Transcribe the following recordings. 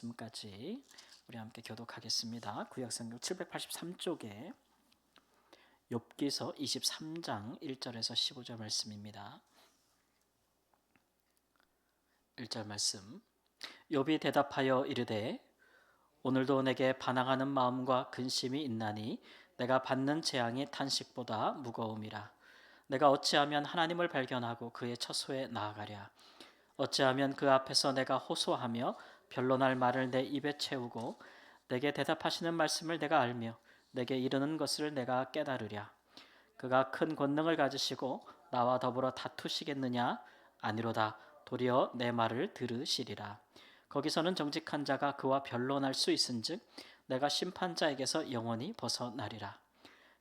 지금까지 우리 함께 교독하겠습니다. 구약성경 783쪽에 욥기서 23장 1절에서 15절 말씀입니다. 1절 말씀. 욥이 대답하여 이르되 오늘도 내게 반항하는 마음과 근심이 있나니 내가 받는 재앙이 탄식보다 무거움이라. 내가 어찌하면 하나님을 발견하고 그의 처소에 나아가랴. 어찌하면 그 앞에서 내가 호소하며 변론할 말을 내 입에 채우고 내게 대답하시는 말씀을 내가 알며 내게 이르는 것을 내가 깨달으랴. 그가 큰 권능을 가지시고 나와 더불어 다투시겠느냐? 아니로다. 도리어 내 말을 들으시리라. 거기서는 정직한 자가 그와 변론할 수 있은즉 내가 심판자에게서 영원히 벗어나리라.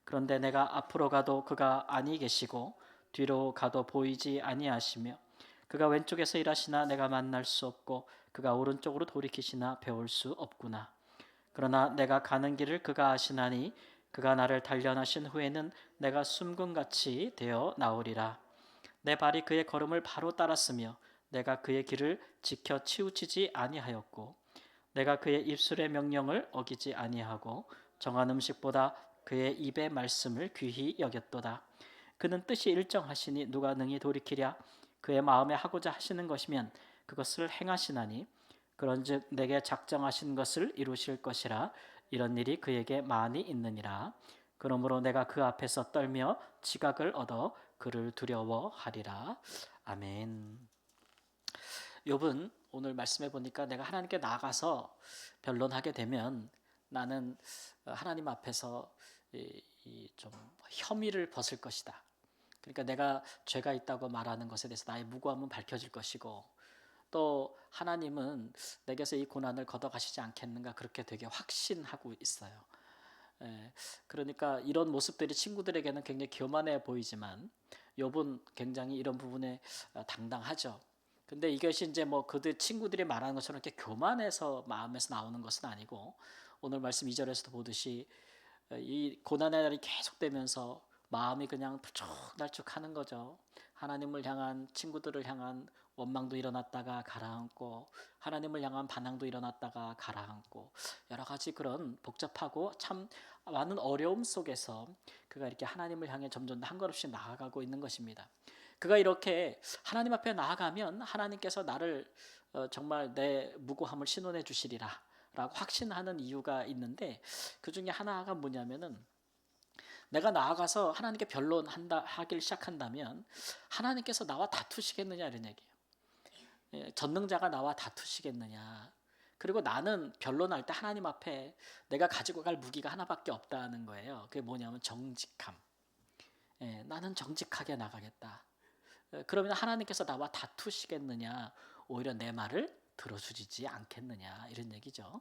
그런데 내가 앞으로 가도 그가 아니 계시고 뒤로 가도 보이지 아니하시며 그가 왼쪽에서 일하시나 내가 만날 수 없고 그가 오른쪽으로 돌이키시나 배울 수 없구나. 그러나 내가 가는 길을 그가 아시나니 그가 나를 단련하신 후에는 내가 숨금같이 되어 나오리라. 내 발이 그의 걸음을 바로 따랐으며 내가 그의 길을 지켜 치우치지 아니하였고 내가 그의 입술의 명령을 어기지 아니하고 정한 음식보다 그의 입의 말씀을 귀히 여겼도다. 그는 뜻이 일정하시니 누가 능히 돌이키랴. 그의 마음에 하고자 하시는 것이면 그것을 행하시나니 그런즉 내게 작정하신 것을 이루실 것이라. 이런 일이 그에게 많이 있느니라. 그러므로 내가 그 앞에서 떨며 지각을 얻어 그를 두려워하리라. 아멘. 욥은 오늘 말씀해 보니까 내가 하나님께 나가서 변론하게 되면 나는 하나님 앞에서 좀 혐의를 벗을 것이다. 그러니까 내가 죄가 있다고 말하는 것에 대해서 나의 무고함은 밝혀질 것이고 또 하나님은 내게서 이 고난을 걷어가시지 않겠는가 그렇게 되게 확신하고 있어요. 그러니까 이런 모습들이 친구들에게는 굉장히 교만해 보이지만 욥은 굉장히 이런 부분에 당당하죠. 근데 이것이 이제 뭐 그들 친구들이 말하는 것처럼 이렇게 교만해서 마음에서 나오는 것은 아니고 오늘 말씀 2절에서도 보듯이 이 고난의 날이 계속되면서 마음이 그냥 들쭉날쭉하는 거죠. 하나님을 향한 친구들을 향한 원망도 일어났다가 가라앉고 하나님을 향한 반항도 일어났다가 가라앉고 여러 가지 그런 복잡하고 참 많은 어려움 속에서 그가 이렇게 하나님을 향해 점점 한 걸음씩 나아가고 있는 것입니다. 그가 이렇게 하나님 앞에 나아가면 하나님께서 나를 정말 내 무고함을 신원해 주시리라 라고 확신하는 이유가 있는데 그 중에 하나가 뭐냐면은 내가 나아가서 하나님께 하길 시작한다면 하나님께서 나와 다투시겠느냐 이런 얘기예요. 전능자가 나와 다투시겠느냐. 그리고 나는 변론할 때 하나님 앞에 내가 가지고 갈 무기가 하나밖에 없다는 거예요. 그게 뭐냐면 정직함. 나는 정직하게 나가겠다. 그러면 하나님께서 나와 다투시겠느냐. 오히려 내 말을 들어주지 않겠느냐 이런 얘기죠.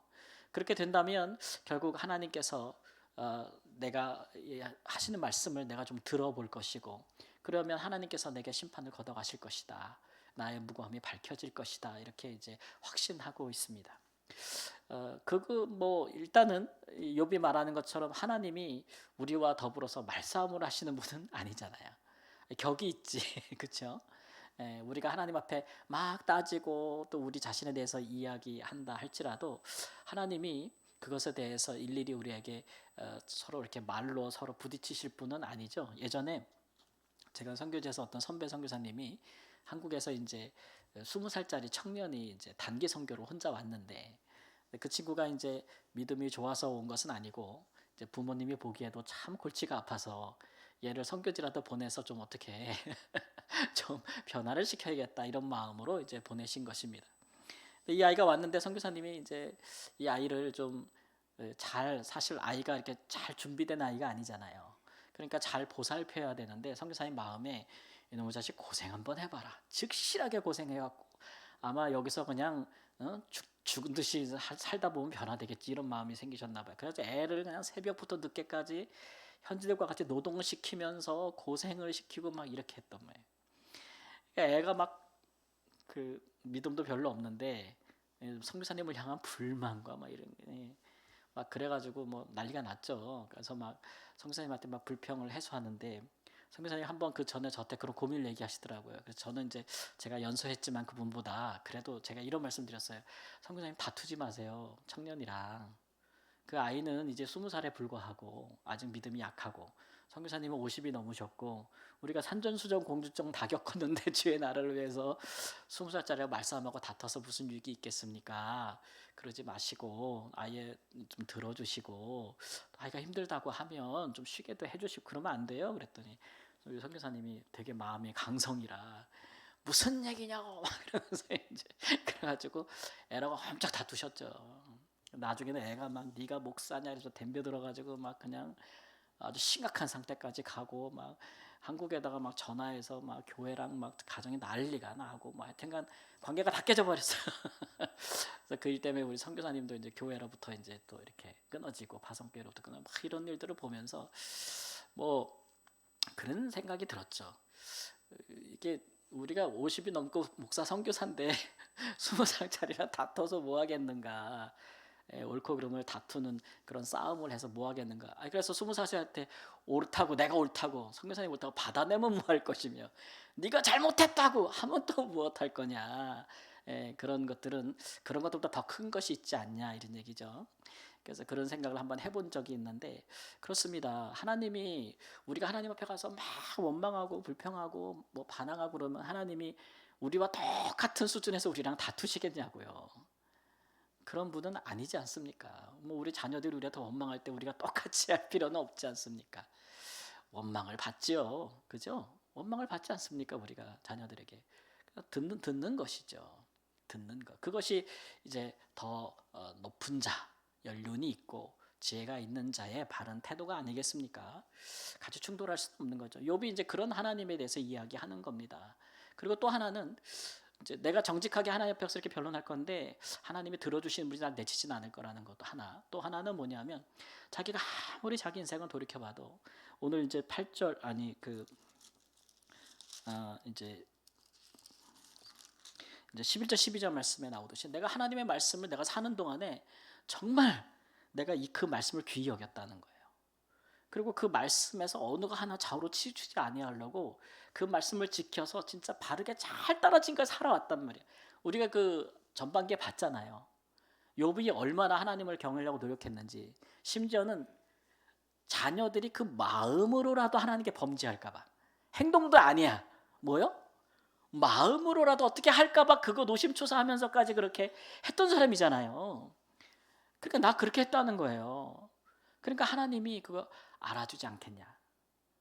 그렇게 된다면 결국 하나님께서 내가 하시는 말씀을 내가 좀 들어볼 것이고 그러면 하나님께서 내게 심판을 걷어가실 것이다. 나의 무고함이 밝혀질 것이다. 이렇게 이제 확신하고 있습니다. 뭐 일단은 욥이 말하는 것처럼 하나님이 우리와 더불어서 말싸움을 하시는 분은 아니잖아요. 격이 있지, 그렇죠? 우리가 하나님 앞에 막 따지고 또 우리 자신에 대해서 이야기한다 할지라도 하나님이 그것에 대해서 일일이 우리에게 서로 이렇게 말로 서로 부딪히실 분은 아니죠. 예전에 제가 선교지에서 어떤 선배 선교사님이 한국에서 이제 20살짜리 청년이 이제 단기 선교로 혼자 왔는데 그 친구가 이제 믿음이 좋아서 온 것은 아니고 이제 부모님이 보기에도 참 골치가 아파서 얘를 선교지라도 보내서 좀 어떻게 좀 변화를 시켜야겠다 이런 마음으로 이제 보내신 것입니다. 이 아이가 왔는데 선교사님이 이제 이 아이를 좀 잘 사실 아이가 이렇게 잘 준비된 아이가 아니잖아요. 그러니까 잘 보살펴야 되는데 선교사님 마음에 이놈의 자식 고생 한번 해봐라. 즉실하게 고생해갖고 아마 여기서 그냥 죽은 듯이 살다 보면 변화되겠지 이런 마음이 생기셨나 봐요. 그래서 애를 그냥 새벽부터 늦게까지 현지들과 같이 노동을 시키면서 고생을 시키고 막 이렇게 했던 거예요. 그러니까 애가 막 그 믿음도 별로 없는데 선교사님을 향한 불만과 막 이런 게 막 그래가지고 뭐 난리가 났죠. 그래서 막 선교사님한테 막 불평을 해소하는데 선교사님 한번 그 전에 저한테 그런 고민을 얘기하시더라고요. 그래서 저는 이제 제가 연소했지만 그분보다 그래도 제가 이런 말씀 드렸어요. 선교사님 다투지 마세요. 청년이랑. 그 아이는 이제 20살에 불과하고 아직 믿음이 약하고 선교사님은 50이 넘으셨고 우리가 산전수전 공주증 다 겪었는데 주의 나라를 위해서 20살짜리가 말싸움하고 다퉈서 무슨 유익이 있겠습니까? 그러지 마시고 아예 좀 들어주시고 아이가 힘들다고 하면 좀 쉬게도 해주시고 그러면 안 돼요? 그랬더니 우리 선교사님이 되게 마음이 강성이라 무슨 얘기냐고 막 이러면서 이제 그래가지고 애라고 엄청 다투셨죠. 나중에는 애가 막 네가 목사냐 해서 덤벼 들어가지고 막 그냥 아주 심각한 상태까지 가고 막 한국에다가 막 전화해서 막 교회랑 막 가정이 난리가 나고 뭐 하여튼간 관계가 다 깨져버렸어요. 그래서 그 일 때문에 우리 선교사님도 이제 교회로부터 이제 또 이렇게 끊어지고 파송교회로부터 끊어 막 이런 일들을 보면서 뭐 그런 생각이 들었죠. 이게 우리가 50이 넘고 목사 선교사인데 20살짜리랑 다퉈서 뭐 하겠는가. 옳고 그름을 다투는 그런 싸움을 해서 뭐 하겠는가. 그래서 20살한테 옳다고 내가 옳다고 선교사님 옳다고 받아내면 뭐 할 것이며 네가 잘못했다고 하면 또 무엇 할 거냐. 그런 것들은 그런 것들보다 더 큰 것이 있지 않냐 이런 얘기죠. 그래서 그런 생각을 한번 해본 적이 있는데 그렇습니다. 하나님이 우리가 하나님 앞에 가서 막 원망하고 불평하고 뭐 반항하고 그러면 하나님이 우리와 똑같은 수준에서 우리랑 다투시겠냐고요. 그런 분은 아니지 않습니까? 뭐 우리 자녀들이 우리가 더 원망할 때 우리가 똑같이 할 필요는 없지 않습니까? 원망을 받지요, 그죠? 원망을 받지 않습니까? 우리가 자녀들에게 듣는 것이죠. 듣는 것. 그것이 이제 더 높은 자, 연륜이 있고 지혜가 있는 자의 바른 태도가 아니겠습니까? 같이 충돌할 수 없는 거죠. 욥이 이제 그런 하나님에 대해서 이야기하는 겁니다. 그리고 또 하나는 이제 내가 정직하게 하나님 앞에서 이렇게 변론할 건데 하나님이 들어주시는 분이 날 내치진 않을 거라는 것도 하나. 또 하나는 뭐냐면 자기가 아무리 자기 인생을 돌이켜봐도 오늘 이제 8절 아니 이제 11절 12절 말씀에 나오듯이 내가 하나님의 말씀을 내가 사는 동안에 정말 내가 그 말씀을 귀히 여겼다는 거예요. 그리고 그 말씀에서 어느가 하나 좌우로 치우치지 아니하려고 그 말씀을 지켜서 진짜 바르게 잘 떨어진 걸 살아왔단 말이에요. 우리가 그 전반기에 봤잖아요. 욥이 얼마나 하나님을 경외하려고 노력했는지. 심지어는 자녀들이 그 마음으로라도 하나님께 범죄할까 봐. 행동도 아니야. 뭐요? 마음으로라도 어떻게 할까 봐 그거 노심초사하면서까지 그렇게 했던 사람이잖아요. 그러니까 나 그렇게 했다는 거예요. 그러니까 하나님이 그거 알아주지 않겠냐.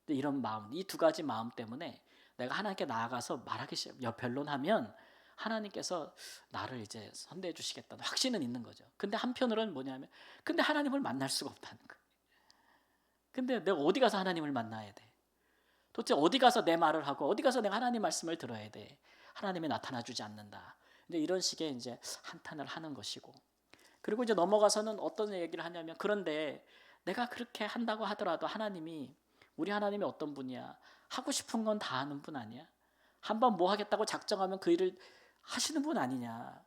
이런 마음, 이 두 가지 마음 때문에 내가 하나님께 나아가서 말하기 싫어 변론하면 하나님께서 나를 이제 선대해 주시겠다는 확신은 있는 거죠. 근데 한편으로는 뭐냐면 근데 하나님을 만날 수가 없다는 거예요. 근데 내가 어디 가서 하나님을 만나야 돼? 도대체 어디 가서 내 말을 하고 어디 가서 내가 하나님 말씀을 들어야 돼? 하나님이 나타나 주지 않는다. 이제 이런 식의 이제 한탄을 하는 것이고. 그리고 이제 넘어가서는 어떤 얘기를 하냐면 그런데 내가 그렇게 한다고 하더라도 하나님이 우리 하나님이 어떤 분이야? 하고 싶은 건 다 하는 분 아니야? 한번 뭐 하겠다고 작정하면 그 일을 하시는 분 아니냐?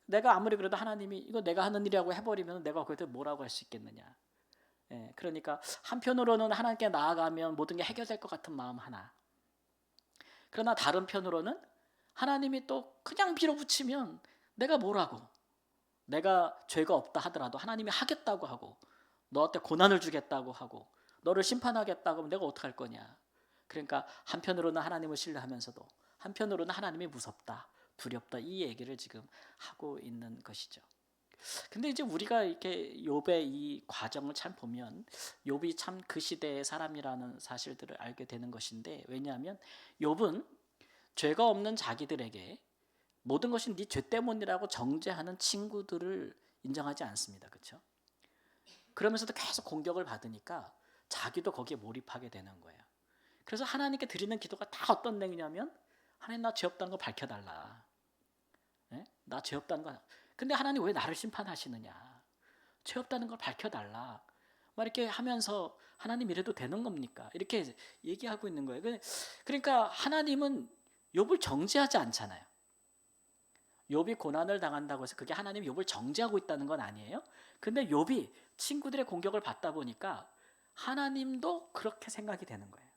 내가 아무리 그래도 하나님이 이거 내가 하는 일이라고 해버리면 내가 그때 뭐라고 할 수 있겠느냐? 그러니까 한편으로는 하나님께 나아가면 모든 게 해결될 것 같은 마음 하나. 그러나 다른 편으로는 하나님이 또 그냥 밀어붙이면 내가 뭐라고? 내가 죄가 없다 하더라도 하나님이 하겠다고 하고 너한테 고난을 주겠다고 하고 너를 심판하겠다고 하면 내가 어떡할 거냐. 그러니까 한편으로는 하나님을 신뢰하면서도 한편으로는 하나님이 무섭다, 두렵다 이 얘기를 지금 하고 있는 것이죠. 근데 이제 우리가 이렇게 욥의 이 과정을 참 보면 욥이 참 그 시대의 사람이라는 사실들을 알게 되는 것인데 왜냐하면 욥은 죄가 없는 자기들에게 모든 것이 네 죄 때문이라고 정죄하는 친구들을 인정하지 않습니다. 그렇죠? 그러면서도 계속 공격을 받으니까 자기도 거기에 몰입하게 되는 거예요. 그래서 하나님께 드리는 기도가 다 어떤 내용이냐면 하나님 나 죄 없다는 거 밝혀달라. 나 죄 없다는 거. 근데 하나님 왜 나를 심판하시느냐. 죄 없다는 걸 밝혀달라. 막 이렇게 하면서 하나님 이래도 되는 겁니까? 이렇게 얘기하고 있는 거예요. 그러니까 하나님은 욥을 정죄하지 않잖아요. 욥이 고난을 당한다고 해서 그게 하나님 욥을 정죄하고 있다는 건 아니에요. 근데 욥이 친구들의 공격을 받다 보니까 하나님도 그렇게 생각이 되는 거예요.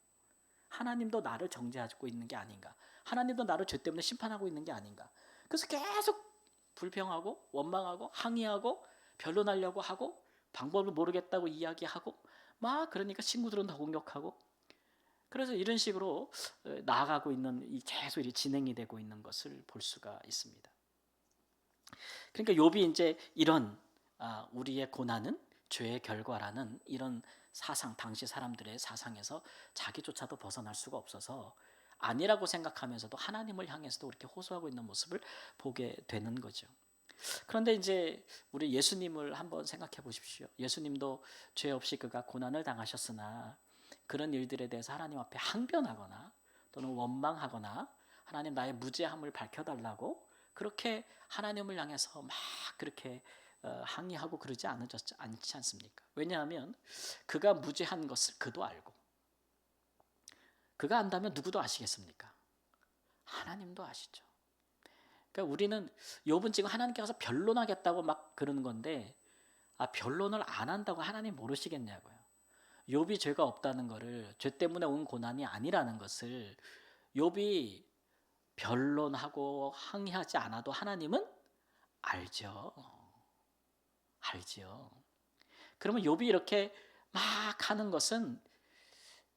하나님도 나를 정죄하고 있는 게 아닌가? 하나님도 나를 죄 때문에 심판하고 있는 게 아닌가? 그래서 계속 불평하고 원망하고 항의하고 변론하려고 하고 방법을 모르겠다고 이야기하고 막 그러니까 친구들은 더 공격하고 그래서 이런 식으로 나아가고 있는 계속 진행이 되고 있는 것을 볼 수가 있습니다. 그러니까 욥이 이제 이런 우리의 고난은 죄의 결과라는 이런 사상, 당시 사람들의 사상에서 자기조차도 벗어날 수가 없어서 아니라고 생각하면서도 하나님을 향해서도 그렇게 호소하고 있는 모습을 보게 되는 거죠. 그런데 이제 우리 예수님을 한번 생각해 보십시오. 예수님도 죄 없이 그가 고난을 당하셨으나 그런 일들에 대해서 하나님 앞에 항변하거나 또는 원망하거나 하나님 나의 무죄함을 밝혀달라고 그렇게 하나님을 향해서 막 그렇게 항의하고 그러지 않지 않습니까? 왜냐하면 그가 무죄한 것을 그도 알고 그가 안다면 누구도 아시겠습니까? 하나님도 아시죠. 그러니까 우리는 욥은 지금 하나님께서 변론하겠다고 막 그러는 건데 변론을 안 한다고 하나님 모르시겠냐고요. 욥이 죄가 없다는 것을 죄 때문에 온 고난이 아니라는 것을 욥이 변론하고 항의하지 않아도 하나님은 알죠. 알죠. 그러면 욥이 이렇게 막 하는 것은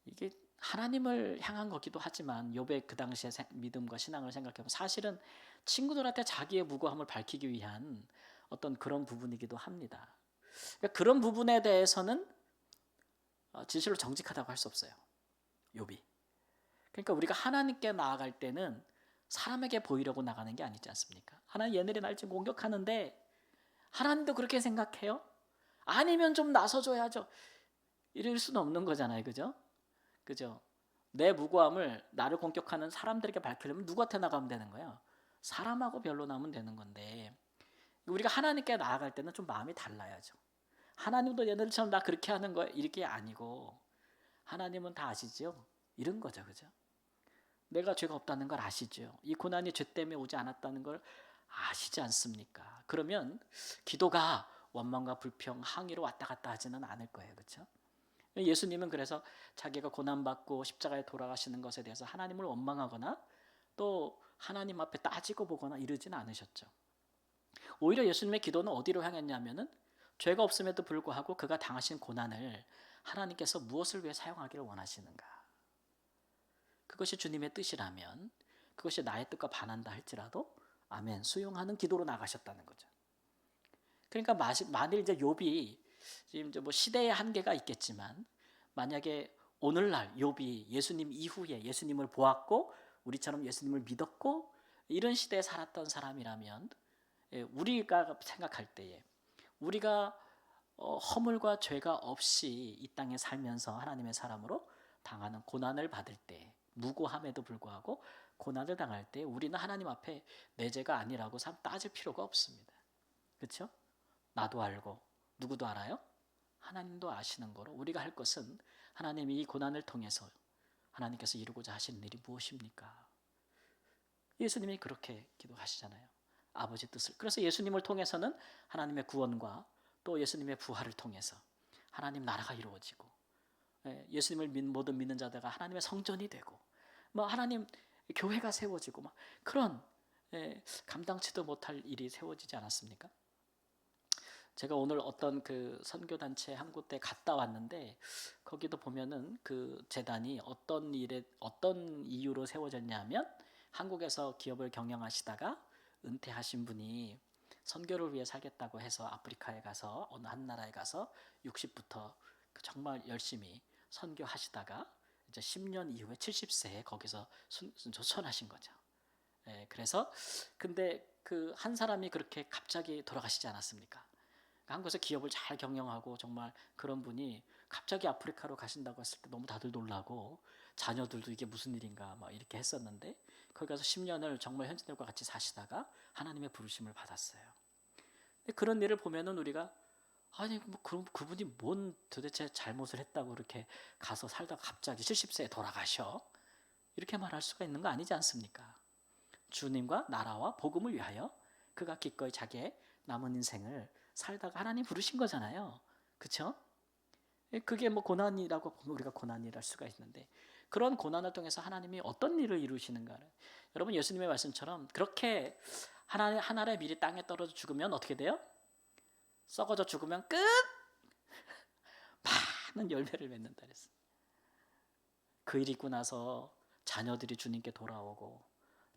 이게 하나님을 향한 거기도 하지만 욥의 그 당시의 믿음과 신앙을 생각해보면 사실은 친구들한테 자기의 무고함을 밝히기 위한 어떤 그런 부분이기도 합니다. 그러니까 그런 부분에 대해서는 진실로 정직하다고 할 수 없어요. 욥이. 그러니까 우리가 하나님께 나아갈 때는 사람에게 보이려고 나가는 게 아니지 않습니까? 하나님 얘네들이 날 지금 공격하는데 하나님도 그렇게 생각해요? 아니면 좀 나서줘야죠. 이럴 수는 없는 거잖아요. 그죠? 그죠? 내 무고함을 나를 공격하는 사람들에게 밝히려면 누구한테 나가면 되는 거예요? 사람하고 변론하면 되는 건데 우리가 하나님께 나아갈 때는 좀 마음이 달라야죠. 하나님도 얘네들처럼 나 그렇게 하는 거 이렇게 아니고 하나님은 다 아시죠? 이런 거죠. 그죠? 내가 죄가 없다는 걸 아시죠? 이 고난이 죄 때문에 오지 않았다는 걸 아시지 않습니까? 그러면 기도가 원망과 불평, 항의로 왔다 갔다 하지는 않을 거예요. 그렇죠? 예수님은 그래서 자기가 고난받고 십자가에 돌아가시는 것에 대해서 하나님을 원망하거나 또 하나님 앞에 따지고 보거나 이러지는 않으셨죠. 오히려 예수님의 기도는 어디로 향했냐면은 죄가 없음에도 불구하고 그가 당하신 고난을 하나님께서 무엇을 위해 사용하기를 원하시는가? 그것이 주님의 뜻이라면 그것이 나의 뜻과 반한다 할지라도 아멘 수용하는 기도로 나가셨다는 거죠. 그러니까 만일 이제 욥이 지금 이제 뭐 시대의 한계가 있겠지만 만약에 오늘날 욥이 예수님 이후에 예수님을 보았고 우리처럼 예수님을 믿었고 이런 시대에 살았던 사람이라면 우리가 생각할 때에 우리가 허물과 죄가 없이 이 땅에 살면서 하나님의 사람으로 당하는 고난을 받을 때 무고함에도 불구하고 고난을 당할 때 우리는 하나님 앞에 내 죄가 아니라고 따질 필요가 없습니다. 그렇죠? 나도 알고 누구도 알아요? 하나님도 아시는 거로 우리가 할 것은 하나님이 이 고난을 통해서 하나님께서 이루고자 하시는 일이 무엇입니까? 예수님이 그렇게 기도하시잖아요. 아버지 뜻을. 그래서 예수님을 통해서는 하나님의 구원과 또 예수님의 부활을 통해서 하나님 나라가 이루어지고 예수님을 모든 믿는 자들과 하나님의 성전이 되고 뭐 하나님 교회가 세워지고 막 그런 감당치도 못할 일이 세워지지 않았습니까? 제가 오늘 어떤 그 선교단체 한 곳에 갔다 왔는데 거기도 보면은 그 재단이 어떤 이유로 세워졌냐면 한국에서 기업을 경영하시다가 은퇴하신 분이 선교를 위해 살겠다고 해서 아프리카에 가서 어느 한 나라에 가서 60부터 정말 열심히 선교하시다가 이제 10년 이후에 70세에 거기서 조천하신 거죠. 그래서 근데 그 한 사람이 그렇게 갑자기 돌아가시지 않았습니까? 한국에서 기업을 잘 경영하고 정말 그런 분이 갑자기 아프리카로 가신다고 했을 때 너무 다들 놀라고 자녀들도 이게 무슨 일인가 막 이렇게 했었는데 거기 가서 10년을 정말 현지인들과 같이 사시다가 하나님의 부르심을 받았어요. 그런 일을 보면은 우리가 아니 뭐 그분이 뭔 도대체 잘못을 했다고 이렇게 가서 살다가 갑자기 70세에 돌아가셔 이렇게 말할 수가 있는 거 아니지 않습니까? 주님과 나라와 복음을 위하여 그가 기꺼이 자기의 남은 인생을 살다가 하나님 부르신 거잖아요. 그렇죠? 그게 뭐 고난이라고 보면 우리가 고난이랄 수가 있는데 그런 고난을 통해서 하나님이 어떤 일을 이루시는가를, 여러분 예수님의 말씀처럼 그렇게 한 알의 밀이 땅에 떨어져 죽으면 어떻게 돼요? 썩어져 죽으면 끝! 많은 열매를 맺는다 그랬어요. 그 일이 있고 나서 자녀들이 주님께 돌아오고,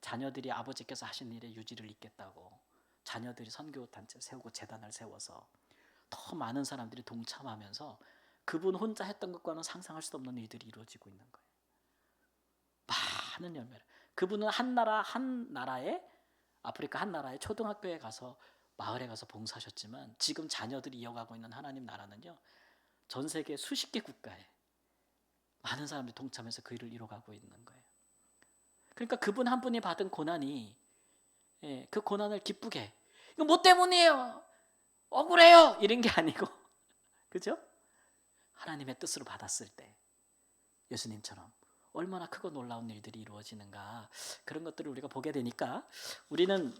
자녀들이 아버지께서 하신 일에 유지를 잇겠다고, 자녀들이 선교단체를 세우고 재단을 세워서 더 많은 사람들이 동참하면서 그분 혼자 했던 것과는 상상할 수 없는 일들이 이루어지고 있는 거예요. 많은 열매를. 그분은 한 나라의 아프리카 한 나라의 초등학교에 가서, 마을에 가서 봉사하셨지만, 지금 자녀들이 이어가고 있는 하나님 나라는요, 전 세계 수십 개 국가에 많은 사람들이 동참해서 그 일을 이뤄가고 있는 거예요. 그러니까 그분 한 분이 받은 고난이, 그 고난을 기쁘게, 이거 뭐 때문이에요? 억울해요! 이런 게 아니고, 그죠? 하나님의 뜻으로 받았을 때 예수님처럼 얼마나 크고 놀라운 일들이 이루어지는가, 그런 것들을 우리가 보게 되니까 우리는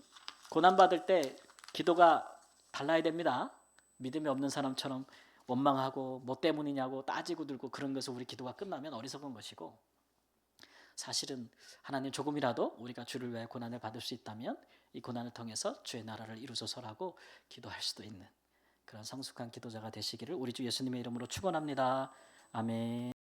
고난받을 때 기도가 달라야 됩니다. 믿음이 없는 사람처럼 원망하고 뭐 때문이냐고 따지고 들고 그런 것을 우리 기도가 끝나면 어리석은 것이고, 사실은 하나님 조금이라도 우리가 주를 위해 고난을 받을 수 있다면 이 고난을 통해서 주의 나라를 이루소서라고 기도할 수도 있는 그런 성숙한 기도자가 되시기를 우리 주 예수님의 이름으로 축원합니다. 아멘.